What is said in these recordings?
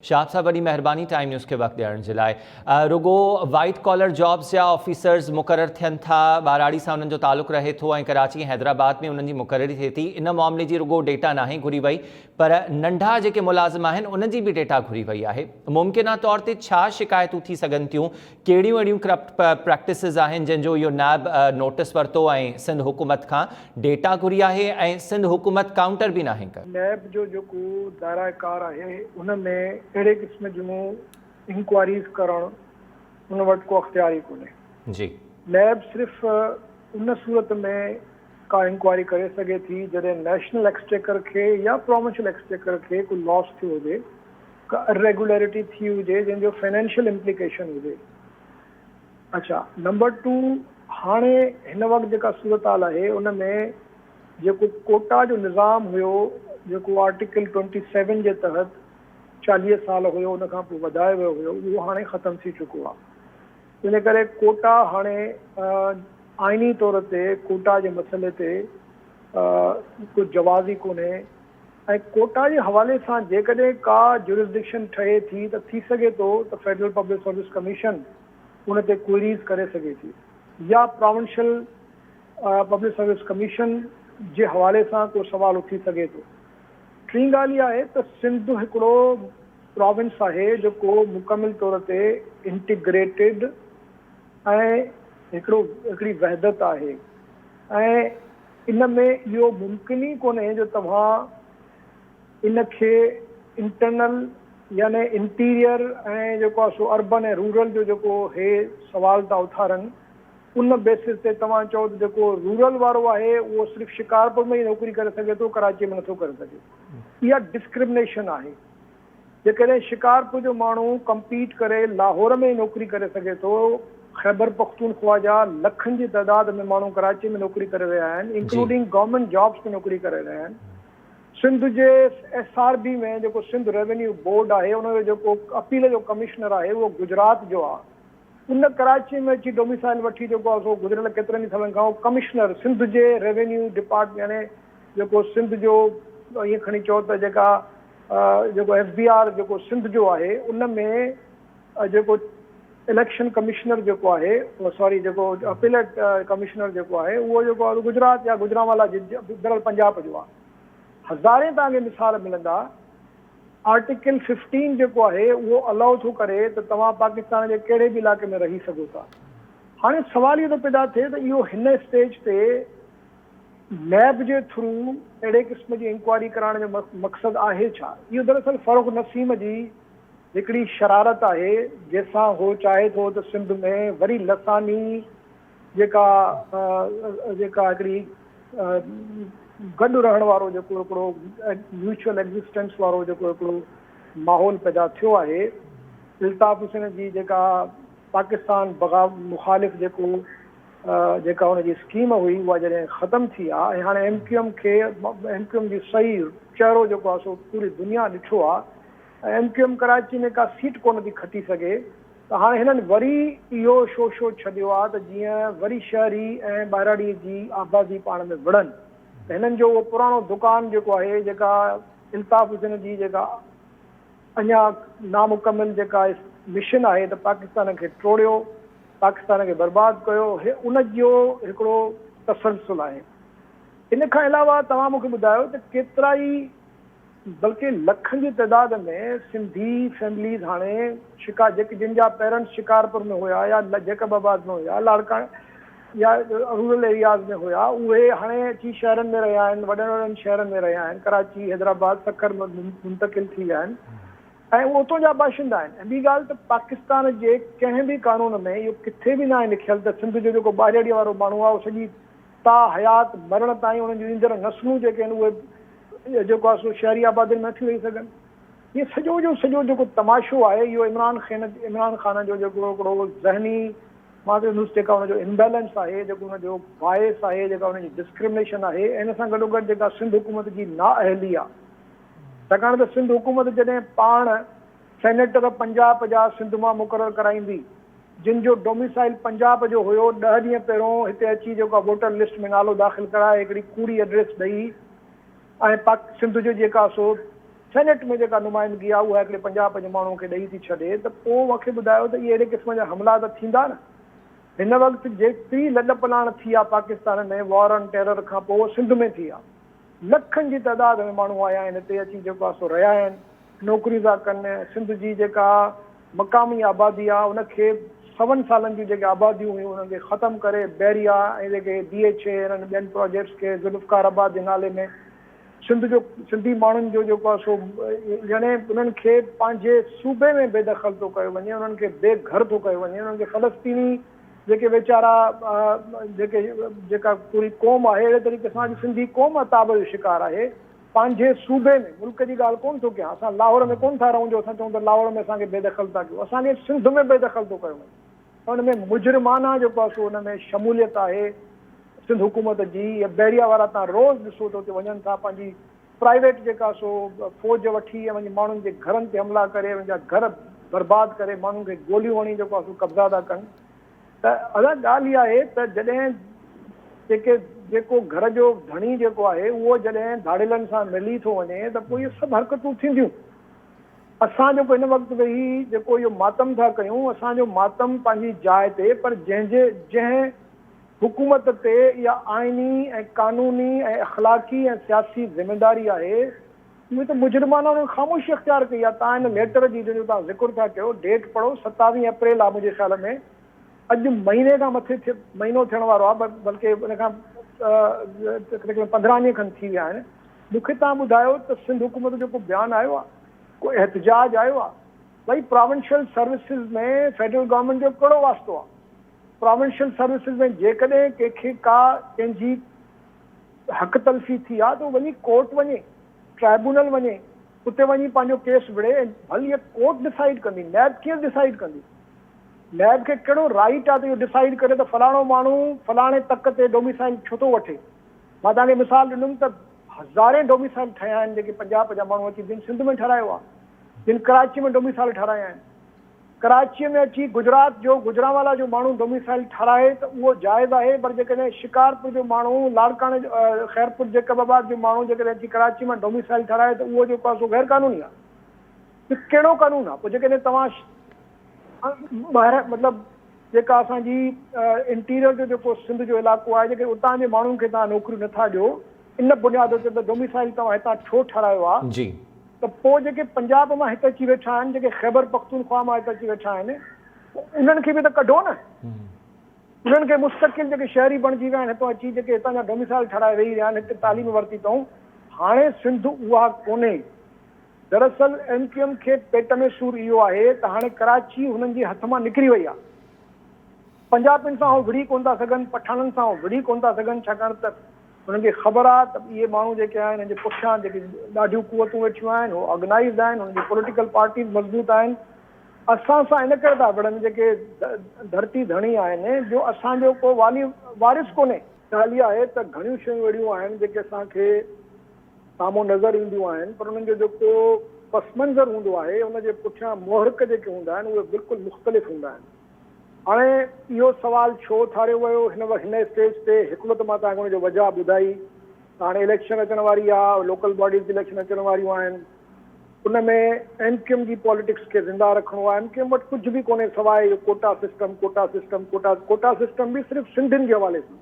शाह साहब वॾी महिरबानी time news खे वक़्तु ॾियण जे लाइ। रुगो वाइट कॉलर जॉब्स जा ऑफिसर्स मुक़ररु थियनि था, ॿाराड़ी सां उन्हनि जो तालुक़ु रहे थो ऐं कराची हैदराबाद में उन्हनि जी मुक़ररी थिए थी। इन मामले जी रुगो डेटा नाहे घुरी वई, पर नंढा जेके मुलाज़िम आहिनि उन्हनि जी बि डेटा घुरी वई आहे। मुमकिना तौर ते छा शिकायतूं थी सघनि थियूं, कहिड़ियूं अहिड़ियूं करप्ट प्रैक्टिसिस आहिनि जंहिंजो इहो नैब नोटिस वरितो ऐं सिंध हुकूमत खां डेटा घुरी आहे ऐं सिंध हुकूमत काउंटर बि नाहे कयो। नैब जो जेको दायराकार आहे उन में अहिड़े क़िस्म जूं इंक्वायरीज़ करणु उन वटि को अख़्तियार ई कोन्हे जी। नैब सिर्फ़ु उन सूरत में का इंक्वायरी करे सघे थी जॾहिं नेशनल एक्सचेकर खे या प्रोविंशियल एक्सचेकर खे को लॉस थियो हुजे, का इरेगुलरिटी थी हुजे जंहिंजो फाइनेंशियल इम्प्लीकेशन हुजे। अच्छा, नंबर 2, हाणे हिन वक़्तु जेका सूरत हाल आहे उन में जेको कोटा जो निज़ाम हुयो, जेको आर्टिकल 27 जे तहत 40 साल हुयो, उन खां पोइ वधायो वियो हुयो, उहो हाणे ख़तमु थी चुको आहे। इन करे कोटा हाणे आइनी तौर ते कोटा जे मसइले ते कुझु जवाज़ी कोन्हे ऐं कोटा जे हवाले सां जेकॾहिं का जुरिसडिक्शन ठहे थी त थी सघे थो त फेडरल पब्लिक सर्विस कमीशन उन ते क्वेरीज़ करे सघे थी या प्रोविंशियल पब्लिक सर्विस कमीशन जे हवाले सां को सुवाल उथी सघे थो। टी ॻाल्हि इहा आहे त सिंध हिकिड़ो प्रोविंस आहे जेको मुकमिल तौर ते इंटीग्रेटेड ऐं हिकिड़ी वहदत आहे ऐं इन में इहो मुमकिन ई कोन्हे जो तव्हां इन खे इंटरनल यानी इंटीरियर ऐं जेको आहे सो अर्बन ऐं रूरल जो जेको हे सवाल था उथारनि, उन बेसिस ते तव्हां चओ त जेको रूरल वारो आहे उहो सिर्फ़ु शिकारपुर में ई नौकिरी करे सघे थो, कराची में नथो करे सघे। इहा डिस्क्रिमिनेशन आहे। जेकॾहिं शिकारपुर जो माण्हू कम्पीट करे लाहौर में नौकिरी करे सघे थो, ख़ैबर पख्तूनख्वा जा लखनि जी तइदाद में माण्हू कराची में नौकिरी करे रहिया आहिनि, इंक्लूडिंग गवर्नमेंट जॉब्स में नौकिरी करे रहिया आहिनि। सिंध जे SRB में जेको सिंध रेवेन्यू बोर्ड आहे उनजो जेको अपील जो कमिश्नर आहे उहो गुजरात जो आहे। उन कराची में अची डोमिसाइल वठी जेको आहे सो गुज़िरियल केतिरनि ई सालनि खां कमिश्नर सिंध जे रेवेन्यू डिपार्टमेंट यानी जेको सिंध जो ईअं खणी चओ त जेका जेको FBR जेको सिंध जो आहे उन में जेको इलेक्शन कमिश्नर जेको आहे सॉरी जेको अपीलेट कमिश्नर जेको आहे उहो जेको आहे गुजरात या गुजरांवाला दरअसल पंजाब जो आहे। हज़ारे तव्हांखे मिसाल मिलंदा। आर्टिकल 15 जेको आहे उहो अलाउ थो करे त तव्हां पाकिस्तान जे कहिड़े बि इलाइक़े में रही सघो था। हाणे सवाल इहो थो पैदा थिए त इहो हिन स्टेज ते नैब जे थ्रू अहिड़े क़िस्म जी इंक्वायरी कराइण जो मक़सदु आहे छा? इहो दरअसल फ़ारूक नसीम जी हिकिड़ी शरारत आहे जंहिंसां उहो चाहे थो त सिंध में वरी लसानी जेका हिकिड़ी गॾु रहण वारो जेको हिकिड़ो म्यूचुअल एग्ज़िस्टेंस वारो जेको हिकिड़ो माहौल पैदा थियो आहे। इल्ताफ़ हुसैन जी जेका पाकिस्तान मुखालिफ़ जेका हुनजी स्कीम हुई उहा जॾहिं ख़तमु थी आहे ऐं हाणे MQM जी सही चहिरो जेको आहे सो पूरी दुनिया ॾिठो आहे ऐं MQM कराची में का सीट कोन थी खटी सघे, त हाणे हिननि वरी इहो शो छॾियो आहे त जीअं वरी शहरी ऐं ॿाहिराड़ीअ जी आबादी पाण में विढ़नि। हिननि जो उहो पुराणो दुकान जेको आहे जेका इल्ताफ़ हुसैन जी जेका अञा नामुकमिल जेका मिशन आहे त पाकिस्तान खे टोड़ियो, पाकिस्तान खे बर्बादु कयो, उन जो हिकिड़ो तसलसल आहे। इन खां अलावा तव्हां मूंखे ॿुधायो त केतिरा ई बल्कि लखनि जी तइदाद में सिंधी फैमिलीज़ हाणे जिन जा पेरेंट्स शिकारपुर में हुया या जैकबाबाद में हुया, लाड़काणे या रूरल एरियाज़ में हुया, उहे हाणे अची शहरनि में रहिया आहिनि, वॾनि शहरनि में रहिया आहिनि, कराची हैदराबाद सखर में मुंतकिल थी विया आहिनि ऐं उहे उतां जा बाशिंदा आहिनि। ऐं ॿी ॻाल्हि त पाकिस्तान जे कंहिं बि कानून में इहो किथे बि न आहे लिखियलु त सिंध जो जेको ॿाहिराड़ीअ वारो माण्हू आहे उहो सॼी हयात मरण ताईं उन्हनि जूं ईंदड़ नस्लूं जेके आहिनि उहे जेको आहे सो शहरी आबादियुनि में नथी रही सघनि। इहे सॼो जो सॼो जेको तमाशो आहे इहो इमरान ख़ान जो जेको हिकिड़ो ज़हनी मां त जेका हुनजो इम्बेलेंस आहे, जेको हुनजो बाइस आहे, जेका हुनजी डिस्क्रिमिनेशन आहे, इन सां गॾोगॾु जेका सिंध हुकूमत जी नाअहली आहे। छाकाणि त सिंध हुकूमत जॾहिं पाण सेनेटर पंजाब जा सिंध मां मुक़ररु कराईंदी, जिन जो डोमिसाइल पंजाब जो हुयो, 10 ॾींहं पहिरियों हिते अची जेको आहे वोटर लिस्ट में नालो दाख़िल कराए हिकिड़ी कूड़ी एड्रेस ॾेई ऐं सिंध जो जेका सो सेनेट में जेका नुमाइंदगी आहे उहा हिकिड़े 50 माण्हुनि खे ॾेई थी छॾे, त पोइ मूंखे ॿुधायो त इहे अहिड़े क़िस्म जा हमला त थींदा न। हिन वक़्तु जेतिरी लॾ पलाण थी आहे पाकिस्तान में वॉर ऑन टेरर खां पोइ सिंध में थी आहे, लखनि जी तइदाद में माण्हू आया आहिनि हिते अची जेको आहे सो रहिया आहिनि, नौकरियूं था कनि। सिंध जी जेका मक़ामी आबादी आहे उनखे 7 सालनि जूं जेके आबादियूं हुयूं उन्हनि खे ख़तमु करे बैरिया ऐं जेके DHA इन्हनि ॿियनि प्रोजेक्ट्स खे ज़ुल्फ़कार आबाद जे नाले में सिंध जो सिंधी माण्हुनि जो जेको आहे सो यानी उन्हनि खे पंहिंजे सूबे में बेदख़ल थो कयो वञे, उन्हनि खे बेघर थो कयो वञे, उन्हनि खे फ़लस्तीनी जेके वीचारा जेका पूरी क़ौम आहे अहिड़े तरीक़े सां सिंधी क़ौम ताब जो शिकार आहे पंहिंजे सूबे में। मुल्क जी ॻाल्हि कोन थो कयां, असां लाहौर में कोन था रहूं जो असां चऊं त लाहौर में असांखे बेदख़ल था कयूं, असांखे सिंध में बेदख़ल थो कयो वञे। हुन में मुजरिमाना जेको आहे सो हुन में शमूलियत आहे सिंध हुकूमत जी। या बैरिया वारा तव्हां रोज़ ॾिसो त हुते वञनि था, पंहिंजी प्राइवेट जेका सो फ़ौज वठी ऐं वञी माण्हुनि जे घरनि ते हमला करे, पंहिंजा घर बर्बादु करे, माण्हुनि खे गोलियूं हणी जेको आहे सो कब्ज़ा था कनि। त अलॻि ॻाल्हि इहा आहे त जॾहिं जेको घर जो धणी जेको आहे उहो जॾहिं धाड़ेलनि सां मिली थो वञे त पोइ इहे सभु हरकतूं थींदियूं। असां जेको हिन वक़्तु वेही जेको इहो मातम था कयूं, असांजो मातम पंहिंजी जाइ ते, पर जंहिं हुकूमत ते इहा आइनी ऐं क़ानूनी ऐं अख़लाक़ी ऐं सियासी ज़िमेदारी आहे उहे त मुजरिमाना उन्हनि ख़ामोशी अख़्तियार कई आहे। तव्हां हिन लेटर जी जंहिंजो तव्हां ज़िक्र था कयो, डेट पढ़ो, 27 अप्रैल आहे मुंहिंजे ख़्याल में, अॼु महीने खां मथे महीनो थियण वारो आहे, बल्कि उन खां 15 ॾींहं खनि थी विया आहिनि। मूंखे तव्हां ॿुधायो त सिंध हुकूमत जो को बयानु आयो आहे, को एहतजाज आयो आहे? भई प्रोविंशियल सर्विसिस में फेडरल गवर्नमेंट जो कहिड़ो वास्तो आहे? प्रोविंशियल सर्विसिस में जेकॾहिं कंहिंखे कंहिंजी हक़ तलफ़ी थी आहे त उहो वञी कोर्ट वञे, ट्राइब्यूनल वञे, उते वञी पंहिंजो केस विढ़े, भली इहा कोर्ट डिसाइड कंदी, नैब कीअं डिसाइड कंदी? नैब खे कहिड़ो राइट आहे त इहो डिसाइड करे त फलाणो माण्हू फलाणे तक ते डोमिसाइल छो थो वठे? मां तव्हांखे मिसाल ॾिनुमि त हज़ारे डोमिसाइल ठहिया आहिनि जेके 50 माण्हू अची जिन सिंध में ठहिरायो आहे, जिन कराची में डोमिसाइल ठहिराया आहिनि। कराचीअ में अची गुजरात जो गुजरांवाला जो माण्हू डोमिसाइल ठहिराए त उहो जाइज़ आहे, पर जेकॾहिं शिकारपुर जो माण्हू, लाड़काणे ख़ैरपुर जैकबाबाद जो माण्हू जेकॾहिं अची कराची में डोमिसाइल ठहिराए त उहो जेको आहे सो गैर क़ानूनी आहे। त कहिड़ो क़ानून आहे? पोइ जेकॾहिं तव्हां ॿाहिरि मतिलबु जेका असांजी इंटीरियर जो जेको सिंध जो इलाइक़ो आहे, जेके उतां जे माण्हुनि खे तव्हां नौकरियूं नथा ॾियो इन बुनियाद ते त डोमिसाइल तव्हां हितां छो ठारायो आहे जी। त पोइ जेके पंजाब मां हिते अची वेठा आहिनि, जेके ख़ैबर पख्तूनख्वा मां हिते अची वेठा आहिनि, उन्हनि खे बि त कढो न। उन्हनि खे मुस्तक़िल जेके शहरी बणिजी विया आहिनि, हितां अची जेके हितां जा डोमिसाइल ठाराए वेही रहिया आहिनि, हिते तालीम वरिती अथऊं। हाणे सिंध उहा कोन्हे। दरअसल MQM खे पेट में सूर इहो आहे त हाणे कराची हुननि जे हथ मां निकिरी वई आहे। पंजाबियुनि सां उहो विढ़ी कोन था सघनि, पठाणनि सां उहो विढ़ी कोन था सघनि, छाकाणि त हुननि खे ख़बर आहे त इहे माण्हू जेके आहिनि हिन जे पुठियां जेके ॾाढियूं क़ुवतूं वेठियूं आहिनि, उहे ऑर्गनाइज़ आहिनि, हुननि जी पॉलिटिकल पार्टीज़ मज़बूत आहिनि। असां सां इन करे था विढ़नि जेके धरती धणी आहिनि, जो असांजो को वारिस कोन्हे। ॻाल्हि इहा आहे त घणियूं शयूं अहिड़ियूं आहिनि जेके असांखे साम्हूं नज़र ईंदियूं आहिनि, पर उन्हनि जो जेको पसमंज़र हूंदो आहे, उनजे पुठियां मोहरक जेके हूंदा आहिनि उहे बिल्कुलु मुख़्तलिफ़ हूंदा आहिनि। हाणे इहो सवाल छो थारियो वियो हिन स्टेज ते? हिकिड़ो त मां तव्हांखे हुनजो वजह ॿुधाई। हाणे इलेक्शन अचण वारी आहे, लोकल बॉडीज़ जी इलेक्शन अचण वारियूं आहिनि, उन में MQM जी पॉलिटिक्स खे ज़िंदा रखिणो आहे। MQM वटि कुझु बि कोन्हे सवाइ इहो कोटा सिस्टम बि सिर्फ़ु सिंधियुनि जे हवाले सां,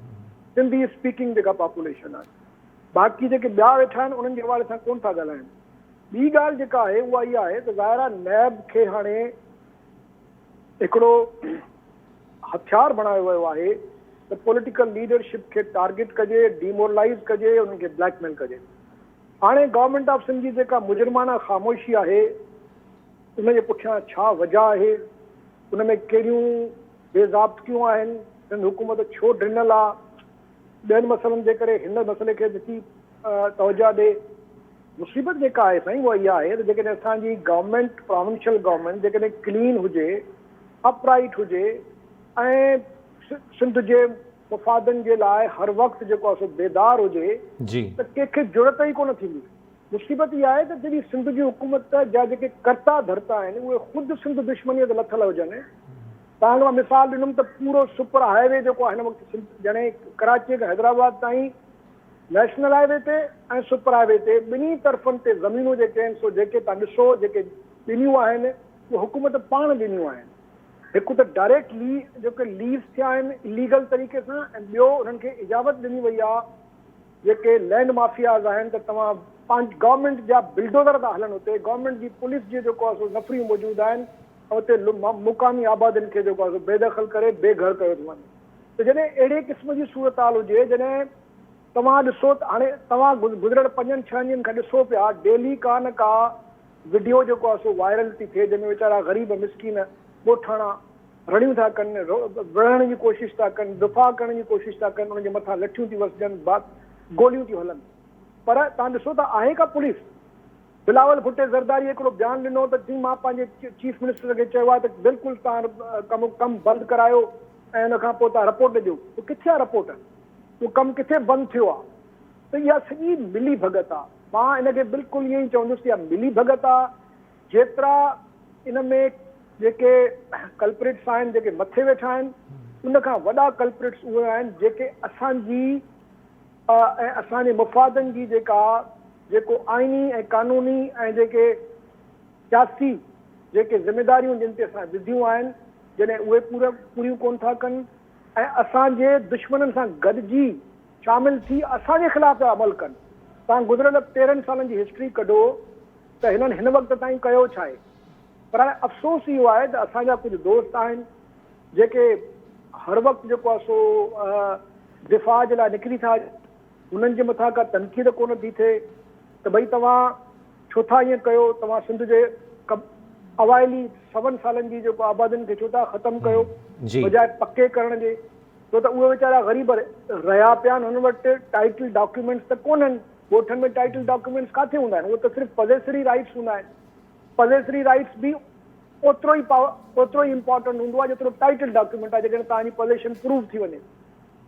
सिंधी स्पीकिंग जेका पॉपुलेशन आहे, बाक़ी जेके ॿिया वेठा आहिनि उन्हनि जे हवाले सां कोन था ॻाल्हाइनि। ॿी ॻाल्हि जेका आहे उहा इहा आहे त ज़ाहिर आहे नैब खे हाणे हिकिड़ो हथियार बणायो वियो आहे त पॉलिटिकल लीडरशिप खे टारगेट कजे, डिमोरलाइज़ कजे, उन्हनि खे ब्लैकमेल कजे। हाणे गवर्नमेंट ऑफ सिंध जी जेका मुजरिमाना ख़ामोशी आहे, उनजे पुठियां छा वजह आहे, उन में कहिड़ियूं बेज़ाब्तियूं आहिनि, सिंध हुकूमत छो ॾिनल आहे, ॿियनि मसइलनि जे करे हिन मसइले खे ॾिसी तवजा ॾे। मुसीबत जेका आहे साईं उहा इहा आहे त जेकॾहिं असांजी गवर्नमेंट, प्रोविंशियल गवर्नमेंट जेकॾहिं क्लीन हुजे, अपराइट हुजे ऐं सिंध जे मुफ़ादनि जे लाइ हर वक़्तु जेको आहे सो बेदार हुजे त कंहिंखे ज़रूरत ई कोन थींदी। मुसीबत इहा आहे त जॾहिं सिंध जी हुकूमत जा जेके कर्ता धर्ता आहिनि उहे ख़ुदि सिंध दुश्मनीअ ते लथल हुजनि। तव्हांखे मां मिसाल ॾिनुमि त पूरो सुपर हाईवे जेको आहे हिन वक़्तु जॾहिं कराची खां हैदराबाद ताईं नेशनल हाईवे ते ऐं सुपर हाईवे ते ॿिन्ही तरफ़नि ते ज़मीनूं जेके आहिनि सो जेके तव्हां ॾिसो जेके ॾिनियूं आहिनि उहे हुकूमत पाण ॾिनियूं आहिनि। हिकु त डायरेक्ट जेके लीज़ थिया आहिनि इलीगल तरीक़े सां, ऐं ॿियो उन्हनि खे इजाज़त ॾिनी वई आहे जेके लैंड माफ़ियाज़ आहिनि त तव्हां पंहिंजी गवर्नमेंट जा बिल्डोज़र था हलनि हुते, गवर्नमेंट जी पुलिस जी जेको आहे सो नफ़रियूं मौजूदु आहिनि ऐं हुते मुक़ामी आबादियुनि खे जेको आहे सो बेदख़ल करे बेघर कयो थो वञे। त जॾहिं अहिड़े क़िस्म जी सूरत हाल हुजे, जॾहिं तव्हां ॾिसो त हाणे तव्हां गुज़िरियल 5-6 ॾींहंनि खां ॾिसो पिया डेली का न का वीडियो जेको आहे सो वायरल थी थिए, जंहिंमें वीचारा ग़रीब मिसकीन ॻोठाणा रड़ियूं था कनि, विढ़ण जी कोशिशि था कनि, दिफ़ा करण जी कोशिशि था कनि, उनजे मथां लठियूं थी वसजनि, गोलियूं थी हलनि। पर तव्हां ॾिसो त आहे का पुलिस? बिलावल भुट्टे ज़रदारी हिकिड़ो बयानु ॾिनो त जीअं मां पंहिंजे चीफ मिनिस्टर खे चयो आहे त बिल्कुलु तव्हां कमु बंदि करायो ऐं उन खां पोइ तव्हां रिपोर्ट ॾियो। पोइ किथे आहे रिपोर्ट? उहो कमु किथे बंदि थियो आहे? त इहा सॼी मिली भगत आहे। मां इनखे बिल्कुलु ईअं ई चवंदुसि, इहा मिली भगत आहे। जेतिरा इन में जेके कल्प्रिट्स आहिनि, जेके मथे वेठा आहिनि, उन खां वॾा कल्प्रिट्स उहे आहिनि जेके असांजी ऐं असांजे मुफ़ादनि जी जेको आइनी ऐं कानूनी ऐं जेके सियासी जेके ज़िमेदारियूं जिन ते असां विधियूं आहिनि, जॾहिं उहे पूरियूं कोन था कनि ऐं असांजे दुश्मननि सां गॾिजी शामिल थी असांजे ख़िलाफ़ था अमल कनि। तव्हां गुज़िरियल 13 सालनि जी हिस्ट्री कढो त हिननि हिन वक़्त ताईं कयो छा आहे? पर हाणे अफ़सोस इहो आहे त असांजा कुझु दोस्त आहिनि जेके हर वक़्तु जेको आहे सो दिफ़ा जे लाइ निकिरी था, उन्हनि जे मथां का तनक़ीद कोन थी थिए त भई तव्हां छो था ईअं कयो, तव्हां सिंध जे अवाइली 7 सालनि जी जेको आबादियुनि खे छो था ख़तमु कयो बजाए पके करण जे? छो त उहे वीचारा ग़रीब रहिया पिया आहिनि, हुन वटि टाइटल डॉक्यूमेंट्स त कोन्हनि। ॻोठनि में टाइटल डॉक्यूमेंट्स किथे हूंदा आहिनि? उहे त सिर्फ़ु पॉज़ेसरी राइट्स हूंदा आहिनि। पॉज़ेसरी राइट्स बि ओतिरो ई इम्पोर्टेंट हूंदो आहे जेतिरो टाइटल डॉक्यूमेंट आहे, जेकॾहिं तव्हांजी पोज़ेशन प्रूव थी वञे।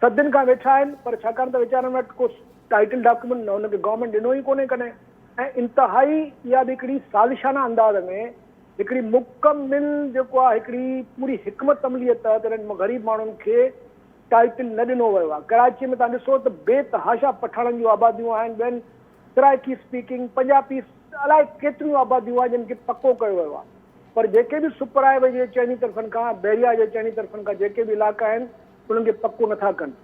सदियुनि खां वेठा आहिनि, पर छाकाणि त वीचारनि वटि को टाइटल डॉक्यूमेंट न हुनखे गवर्नमेंट ॾिनो ई कोन्हे कॾहिं। ऐं इंतिहाई इहा बि हिकिड़ी साज़िशाना अंदाज़ में हिकिड़ी मुकमिल जेको आहे हिकिड़ी पूरी हिकमत अमलीअ तहत हिननि ग़रीब माण्हुनि खे टाइटल न ॾिनो वियो आहे। कराची में तव्हां ॾिसो त बेतहाशा पठाणनि जूं आबादियूं आहिनि, ॿियनि सराइकी स्पीकिंग पंजाबी अलाए केतिरियूं आबादियूं आहिनि जिन खे पको कयो वियो आहे। पर जेके बि सुपर हाईवे जे चइनी तरफ़नि खां, बैरिया जे चइनी तरफ़नि खां जेके बि इलाइक़ा आहिनि उन्हनि खे पको नथा कनि।